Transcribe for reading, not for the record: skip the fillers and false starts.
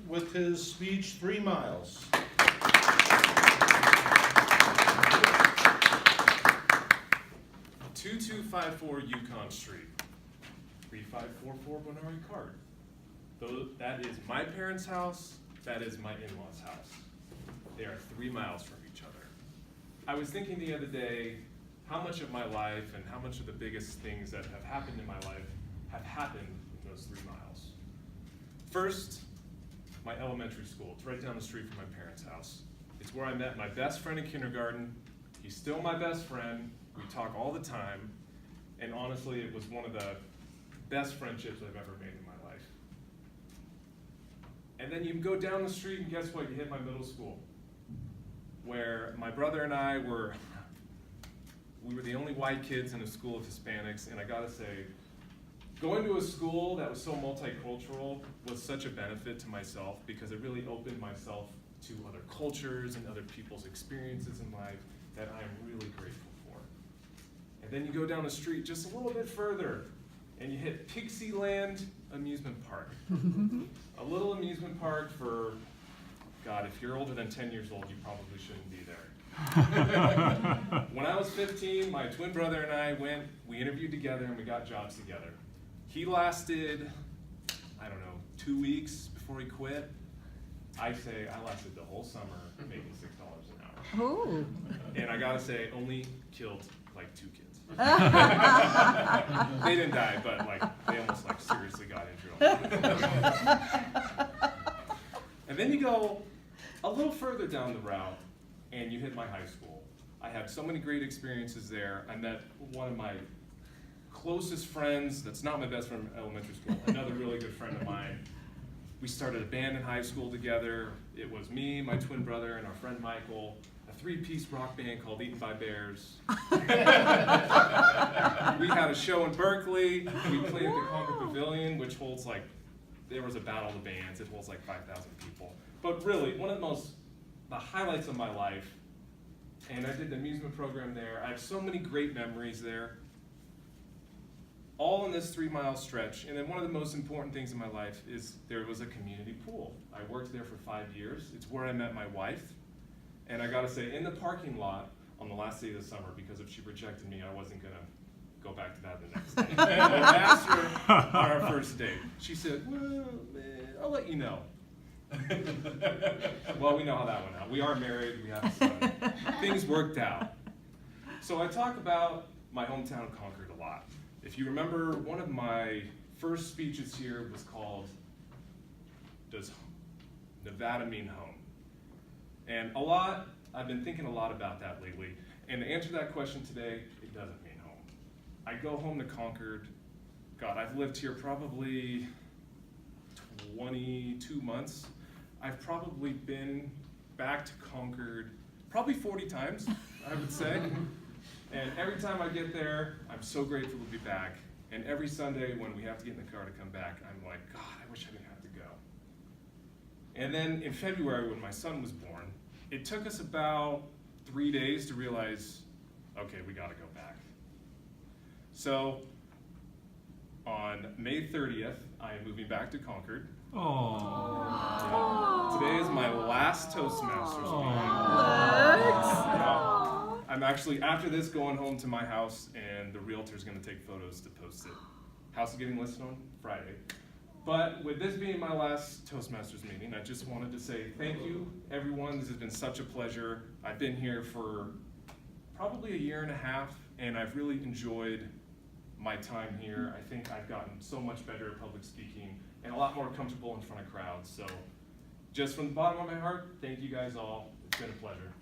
with his speech, 3 miles. 2254 Yukon Street, 3544 Bonari Card. That is my parents' house, that is my in-laws' house. They are 3 miles from each other. I was thinking the other day how much of my life and how much of the biggest things that have happened in my life have happened in those 3 miles. First, my elementary school. It's right down the street from my parents' house. It's where I met my best friend in kindergarten. He's still my best friend. We talk all the time. And honestly, it was one of the best friendships I've ever made in my life. And then you can go down the street and guess what? You hit my middle school, where my brother and I were the only white kids in a school of Hispanics. And I gotta say, going to a school that was so multicultural was such a benefit to myself because it really opened myself to other cultures and other people's experiences in life that I am really grateful for. And then you go down the street just a little bit further and you hit Pixieland Amusement Park. A little amusement park for, God, if you're older than 10 years old, you probably shouldn't be there. When I was 15, my twin brother and I went, we interviewed together and we got jobs together. He lasted, I don't know, 2 weeks before he quit. I say I lasted the whole summer making $6 an hour. Ooh. And I gotta say, only killed like 2 kids. They didn't die, but like they almost like seriously got injured. And then you go a little further down the route and you hit my high school. I had so many great experiences there. I met one of my closest friends, that's not my best friend from elementary school, another really good friend of mine. We started a band in high school together. It was me, my twin brother, and our friend Michael, a 3-piece rock band called Eaten by Bears. We had a show in Berkeley. We played at the Concord Pavilion, which holds like, there was a battle of the bands. It holds like 5,000 people. But really, one of the highlights of my life, and I did the amusement program there. I have so many great memories there. All in this 3-mile stretch. And then one of the most important things in my life is there was a community pool. I worked there for 5 years. It's where I met my wife. And I gotta say, in the parking lot on the last day of the summer, because if she rejected me, I wasn't gonna go back to that the next day. And I asked her on our first date. She said, well, man, I'll let you know. Well, we know how that went out. We are married, we have a son. Things worked out. So I talk about my hometown of Concord a lot. If you remember, one of my first speeches here was called, Does Nevada Mean Home? And I've been thinking a lot about that lately. And to answer that question today, it doesn't mean home. I go home to Concord. God, I've lived here probably 22 months. I've probably been back to Concord probably 40 times, I would say. And every time I get there, I'm so grateful to be back. And every Sunday when we have to get in the car to come back, I'm like, God, I wish I didn't have to go. And then in February, when my son was born, it took us about 3 days to realize, okay, we gotta go back. So on May 30th, I am moving back to Concord. Aww. Today is my last Toastmasters meeting. I'm actually, after this, going home to my house, and the realtor's gonna take photos to post it. House is getting listed on Friday. But with this being my last Toastmasters meeting, I just wanted to say thank you, everyone. This has been such a pleasure. I've been here for probably 1.5 years, and I've really enjoyed my time here. I think I've gotten so much better at public speaking and a lot more comfortable in front of crowds. So just from the bottom of my heart, thank you guys all. It's been a pleasure.